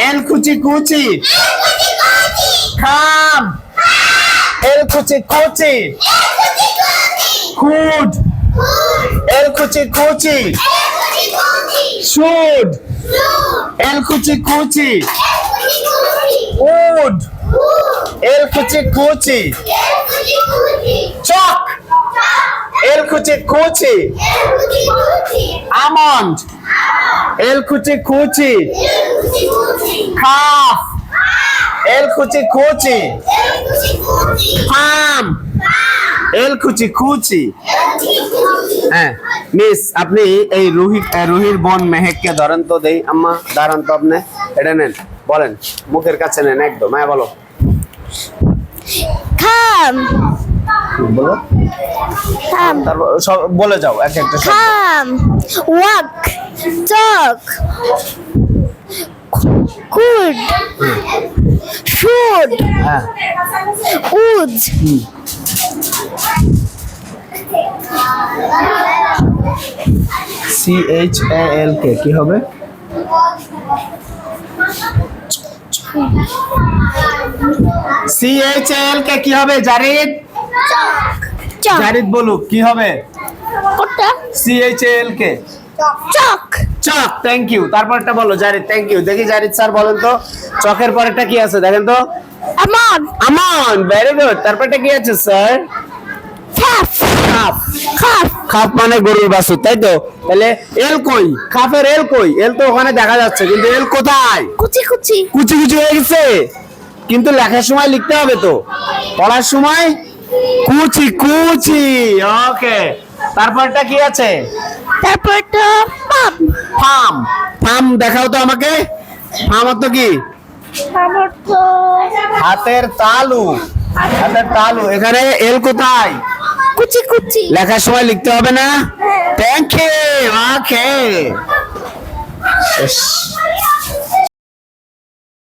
এল কুচি কুচি খাম এল কুচি কুচি খুদ এল কুচি কুচি শুড এল কুচি কুচি উড এল কুচি কুচি চক এল কুচি কুচি আমন্ড এল কুচি কুচি কাফ এল কুচি কুচি পাম এল কুচি কুচি। হ্যাঁ মিস আপনি এই রুহির বোন মেহেককে ধরেন তো দেই আম্মা দাঁড়ান তো আপনি এটা নেন বলেন মুখের কাছে নেন একদম হ্যাঁ বলো খাম বলো খাম তারপর সব বলে যাও এক একটা শব্দ। খাম ওয়াক চক কুড শুড হ্যাঁ উজ CHAL কে কি হবে CHAL কে কি হবে জারিদ চক জারিদ বলুক কি হবে কোটা CHAL কে চক চক থ্যাংক ইউ তারপরটা বলো জারিদ থ্যাংক ইউ দেখি জারিদ স্যার বলেন তো চকের পরেরটা কি আছে দেখেন তো আমন আমান ভেরি গুড তারপরটা কি আছে স্যার খাফ খাপ খাফ খাপ মানে গরুর বাছুর তাই তো তাহলে এল কই খাপের এল কই এল তো ওখানে দেখা যাচ্ছে কিন্তু এল কোথায় কুচি কুচি কুচি কুচি হয়ে গেছে কিন্তু লেখার সময় লিখতে হবে তো পড়ার সময় কুচি কুচি ওকে তারপরটা কি আছে তারপর তো পাম ফার্ম ফার্ম দেখাও তো আমাকে ফার্ম তো কি তারপর তো হাতের তালু হাতের তালু এখানে এল কোথায় কুচি কুচি লেখার সময় লিখতে হবে না থ্যাংক ইউ ওকে